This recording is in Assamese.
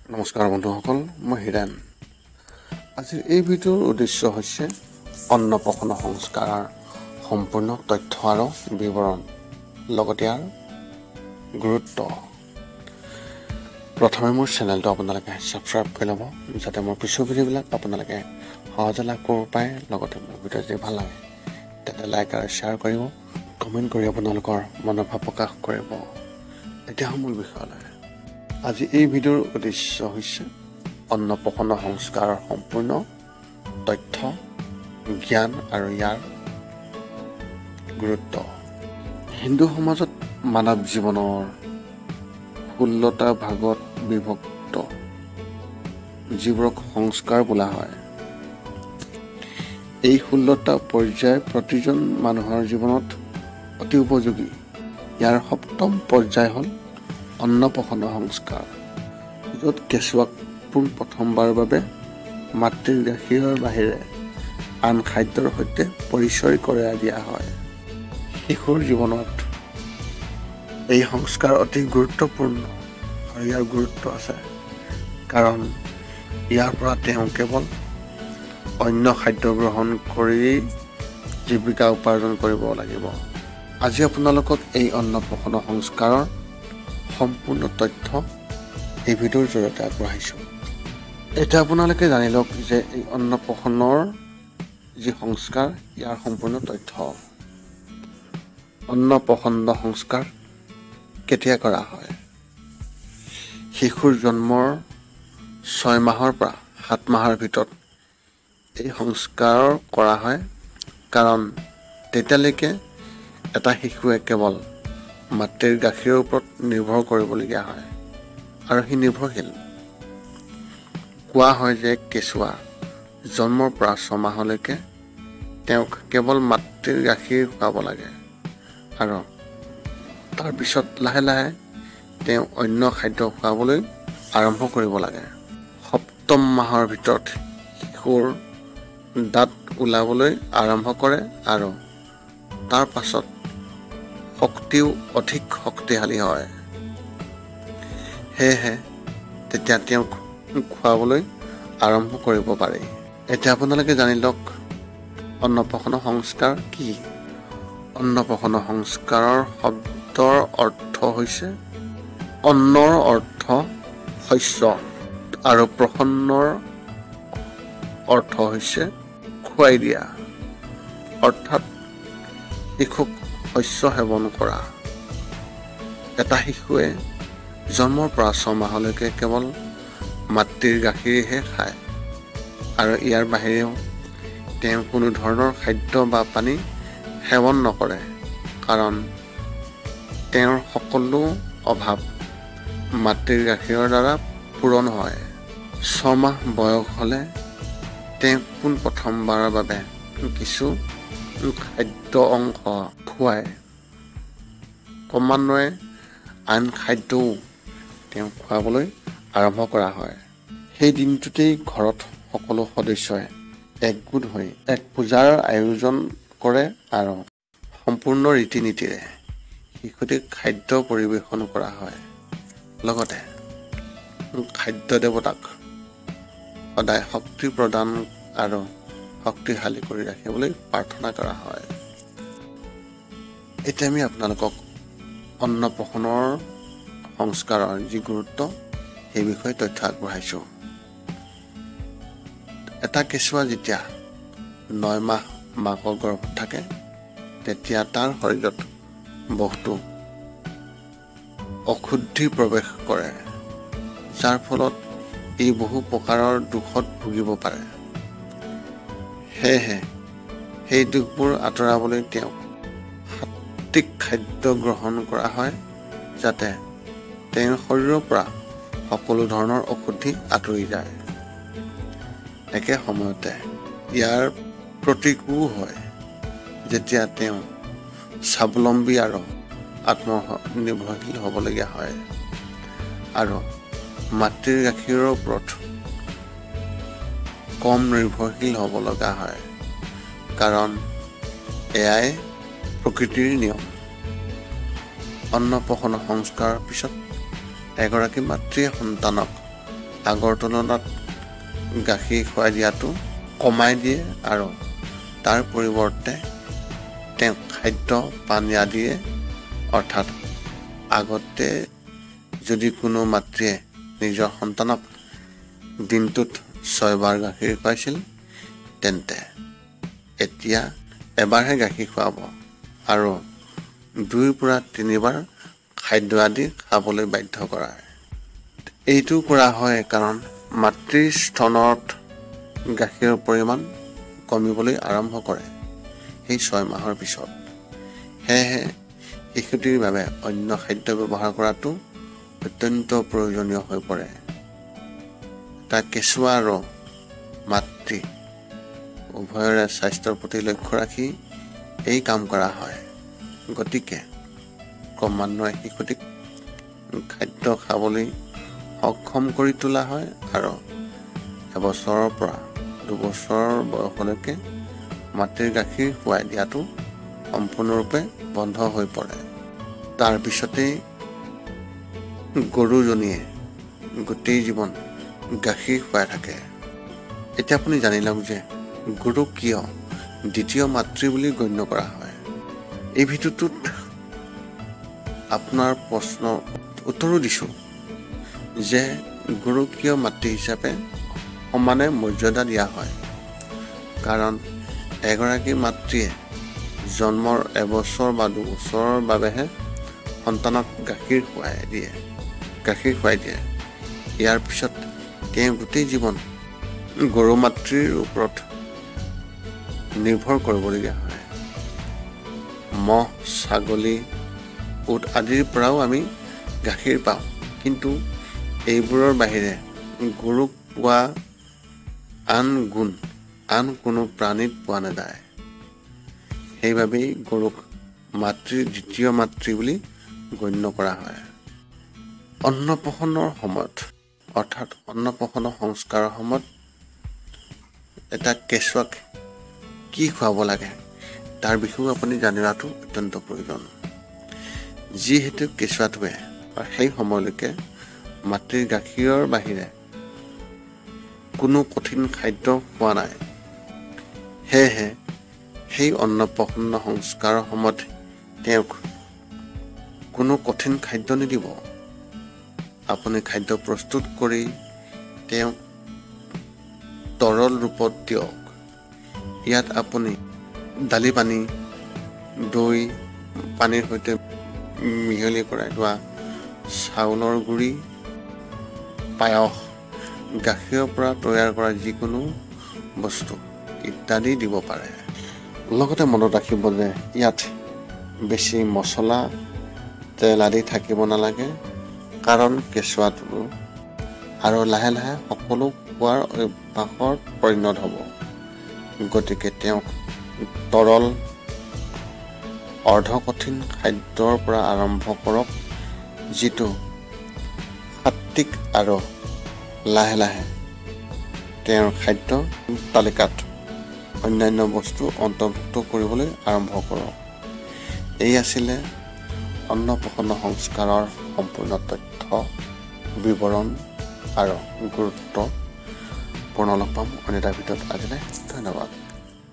নমস্কাৰ বন্ধুসকল, মই হিৰেণ। আজিৰ এই ভিডিঅ'ৰ উদ্দেশ্য হৈছে অন্নপ্ৰসন্ন সংস্কাৰৰ সম্পূৰ্ণ তথ্য আৰু বিৱৰণ, লগতে ইয়াৰ গুৰুত্ব। প্ৰথমে মোৰ চেনেলটো আপোনালোকে ছাবস্ক্ৰাইব কৰি ল'ব, যাতে মোৰ পিছৰ ভিডিঅ'বিলাক আপোনালোকে সহজে লাভ কৰিব পাৰে। লগতে মোৰ ভিডিঅ' যদি ভাল লাগে তেন্তে লাইক আৰু শ্বেয়াৰ কৰিব, কমেণ্ট কৰি আপোনালোকৰ মনোভাৱ প্ৰকাশ কৰিব। এতিয়া মূল বিষয়লৈ। আজি এই ভিডিঅ'ৰ উদ্দেশ্য হৈছে অন্নপ্ৰসন্ন সংস্কাৰৰ সম্পূৰ্ণ তথ্য, জ্ঞান আৰু ইয়াৰ গুৰুত্ব। হিন্দু সমাজত মানৱ জীৱনৰ 16টা ভাগত বিভক্ত, যিবোৰক সংস্কাৰ বোলা হয়। এই 16টা পৰ্যায় প্ৰতিজন মানুহৰ জীৱনত অতি উপযোগী। ইয়াৰ 7ম পৰ্যায় হ'ল অন্নপ্ৰসন্ন সংস্কাৰ, য'ত কেঁচুৱাক পোনপ্ৰথমবাৰৰ বাবে মাতৃৰ গাখীৰৰ বাহিৰে আন খাদ্যৰ সৈতে পৰিচয় কৰাই দিয়া হয়। শিশুৰ জীৱনত এই সংস্কাৰ অতি গুৰুত্বপূৰ্ণ আৰু ইয়াৰ গুৰুত্ব আছে, কাৰণ ইয়াৰ পৰা তেওঁ কেৱল অন্য খাদ্য গ্ৰহণ কৰি জীৱিকা উপাৰ্জন কৰিব লাগিব। আজি আপোনালোকক এই অন্নপ্ৰসন্ন সংস্কাৰৰ সম্পূৰ্ণ তথ্য এই ভিডিঅ'ৰ জৰিয়তে আগবঢ়াইছোঁ। এতিয়া আপোনালোকে জানি লওক যে এই অন্নপ্ৰসন্নৰ যি সংস্কাৰ, ইয়াৰ সম্পূৰ্ণ তথ্য। অন্নপ্ৰসন্ন সংস্কাৰ কেতিয়া কৰা হয়? শিশুৰ জন্মৰ 6 মাহৰ পৰা 7 মাহৰ ভিতৰত এই সংস্কাৰ কৰা হয়, কাৰণ তেতিয়ালৈকে এটা শিশুৱে কেৱল মাতৃৰ গাখীৰৰ ওপৰত নিৰ্ভৰ কৰিবলগীয়া হয় আৰু সি নিৰ্ভৰশীল। কোৱা হয় যে কেঁচুৱা জন্মৰ পৰা 6 মাহলৈকে তেওঁক কেৱল মাতৃৰ গাখীৰ খুৱাব লাগে আৰু তাৰপিছত লাহে লাহে তেওঁ অন্য খাদ্য খুৱাবলৈ আৰম্ভ কৰিব লাগে। 7ম মাহৰ ভিতৰত শিশুৰ দাঁত ওলাবলৈ আৰম্ভ কৰে আৰু তাৰ পাছত শক্তিও অধিক শক্তিশালী হয়। সেয়েহে তেতিয়া তেওঁক খুৱাবলৈ আৰম্ভ কৰিব পাৰি। এতিয়া আপোনালোকে জানি লওক অন্নপ্ৰসন্ন সংস্কাৰ কি? অন্নপ্ৰসন্ন সংস্কাৰৰ শব্দৰ অৰ্থ হৈছে, অন্নৰ অৰ্থ শস্য আৰু প্ৰসন্নৰ অৰ্থ হৈছে খুৱাই দিয়া, অৰ্থাৎ শিশুক শস্য সেৱন কৰা। এটা শিশুৱে জন্মৰ পৰা 6 মাহলৈকে কেৱল মাতৃৰ গাখীৰহে খায় আৰু ইয়াৰ বাহিৰেও তেওঁ কোনো ধৰণৰ খাদ্য বা পানী সেৱন নকৰে, কাৰণ তেওঁৰ সকলো অভাৱ মাতৃৰ গাখীৰৰ দ্বাৰা পূৰণ হয়। 6 মাহ বয়স হ'লে তেওঁক পোনপ্ৰথমবাৰৰ বাবে কিছু খাদ্য অংশ খুৱাই ক্ৰমান্বয়ে আন খাদ্যও তেওঁক খুৱাবলৈ আৰম্ভ কৰা হয়। সেই দিনটোতেই ঘৰত সকলো সদস্যই একগোট হৈ এক পূজাৰ আয়োজন কৰে আৰু সম্পূৰ্ণ ৰীতি নীতিৰে শিশুটিক খাদ্য পৰিৱেশন কৰা হয়। লগতে খাদ্য দেৱতাক সদায় শক্তি প্ৰদান আৰু শক্তিশালী কৰি ৰাখিবলৈ প্ৰাৰ্থনা কৰা হয়। এতিয়া আমি আপোনালোকক অন্নপ্ৰসন্নৰ সংস্কাৰৰ যি গুৰুত্ব, সেই বিষয়ে তথ্য আগবঢ়াইছোঁ। এটা কেঁচুৱা যেতিয়া 9 মাহ মাকৰ গৰ্ভত থাকে, তেতিয়া তাৰ শৰীৰত বহুতো অশুদ্ধি প্ৰৱেশ কৰে, যাৰ ফলত ই বহু প্ৰকাৰৰ দোষত ভুগিব পাৰে। সেয়েহে সেই দোষবোৰ আঁতৰাবলৈ তেওঁক সাত্বিক খাদ্য গ্ৰহণ কৰা হয়, যাতে তেওঁৰ শৰীৰৰ পৰা সকলো ধৰণৰ অশুদ্ধি আঁতৰি যায়। একে সময়তে ইয়াৰ প্ৰতীকো হয়, যেতিয়া তেওঁ স্বাৱলম্বী আৰু আত্মনিৰ্ভৰশীল হ'বলগীয়া হয় আৰু মাতৃৰ গাখীৰৰ ওপৰত কম নিৰ্ভৰশীল হ'ব লগা হয়, কাৰণ এয়াই প্ৰকৃতিৰ নিয়ম। অন্নপ্ৰসন্ন সংস্কাৰৰ পিছত এগৰাকী মাতৃয়ে সন্তানক আগৰ তুলনাত গাখীৰ খুৱাই দিয়াটো কমাই দিয়ে আৰু তাৰ পৰিৱৰ্তে তেওঁ খাদ্য পানী আদিয়ে অৰ্থাৎ আগতে যদি কোনো মাতৃয়ে নিজৰ সন্তানক দিনটোত 6 বাৰ গাখীৰ খুৱাইছিল তেন্তে এতিয়া এবাৰহে গাখীৰ খুৱাব আৰু 2 পৰা 3 বাৰ খাদ্য আদি খাবলৈ বাধ্য কৰায়। এইটো কৰা হয় কাৰণ মাতৃৰ স্তনত গাখীৰৰ পৰিমাণ কমিবলৈ আৰম্ভ কৰে সেই 6 মাহৰ পিছত। সেয়েহে শিশুটিৰ বাবে অন্য খাদ্য ব্যৱহাৰ কৰাটো অত্যন্ত প্ৰয়োজনীয় হৈ পৰে। এটা কেঁচুৱা আৰু মাতৃ উভয়ৰে স্বাস্থ্যৰ প্ৰতি লক্ষ্য ৰাখি এই কাম কৰা হয়। গতিকে ক্ৰমান্বয়ে শিশুটিক খাদ্য খাবলৈ সক্ষম কৰি তোলা হয় আৰু এবছৰৰ পৰা 2 বছৰৰ বয়সলৈকে মাতৃৰ গাখীৰ খুৱাই দিয়াটো সম্পূৰ্ণৰূপে বন্ধ হৈ পৰে। তাৰপিছতেই গৰুজনীয়ে গোটেই জীৱন গাখীৰ খুৱাই থাকে। এতিয়া আপুনি জানি লওক যে গৰুক কিয় দ্বিতীয় মাতৃ বুলি গণ্য কৰা হয়। এই ভিডিঅ'টোত আপোনাৰ প্ৰশ্নৰ উত্তৰো দিছোঁ যে গৰুক কিয় মাতৃ হিচাপে সমানে মৰ্যাদা দিয়া হয়। কাৰণ এগৰাকী মাতৃয়ে জন্মৰ এবছৰ বা 2 বছৰৰ বাবেহে সন্তানক গাখীৰ খুৱাই দিয়ে। ইয়াৰ পিছত তেওঁ গোটেই জীৱন গৰু মাতৃৰ ওপৰত নিৰ্ভৰ কৰিবলগীয়া হয়। ম'হ, ছাগলী, উট আদিৰ পৰাও আমি গাখীৰ পাওঁ, কিন্তু এইবোৰৰ বাহিৰে গৰুক পোৱা আন কোনো প্ৰাণীত পোৱা নাযায়। সেইবাবেই গৰুক মাতৃৰ দ্বিতীয় মাতৃ বুলি গণ্য কৰা হয়। অন্নপ্ৰসন্নৰ সময়ত অৰ্থাৎ অন্নপ্ৰসন্ন সংস্কাৰৰ সময়ত এটা কেঁচুৱাক কি খুৱাব লাগে তাৰ বিষয়েও আপুনি জানিবাটো অত্যন্ত প্ৰয়োজন। যিহেতু কেঁচুৱাটোৱে সেই সময়লৈকে মাতৃৰ গাখীৰৰ বাহিৰে কোনো কঠিন খাদ্য খোৱা নাই, সেয়েহে সেই অন্নপ্ৰসন্ন সংস্কাৰৰ সময়ত তেওঁক কোনো কঠিন খাদ্য নিদিব। আপুনি খাদ্য প্ৰস্তুত কৰি তেওঁক তৰল ৰূপত দিয়ক। ইয়াত আপুনি দালি পানী, দৈ, পানীৰ সৈতে মিহলি কৰাই থোৱা চাউলৰ গুড়ি, পায়স, গাখীৰৰ পৰা তৈয়াৰ কৰা যিকোনো বস্তু ইত্যাদি দিব পাৰে। লগতে মনত ৰাখিব যে ইয়াত বেছি মছলা, তেল আদি থাকিব নালাগে, কাৰণ কেঁচুৱাটো আৰু লাহে লাহে সকলো খোৱাৰ অভ্যাসত পৰিণত হ'ব। গতিকে তেওঁক তৰল অৰ্ধকঠিন খাদ্যৰ পৰা আৰম্ভ কৰক, যিটো সাত্বিক আৰু লাহে লাহে তেওঁৰ খাদ্য তালিকাত অন্যান্য বস্তু অন্তৰ্ভুক্ত কৰিবলৈ আৰম্ভ কৰক। এই আছিলে অন্নপ্ৰসন্ন সংস্কাৰৰ সম্পূৰ্ণ তথ্য, বিৱৰণ আৰু গুৰুত্ব। পুনৰ লগ পাম অন্য এটা ভিডিঅ'ত। আজিলৈ ধন্যবাদ।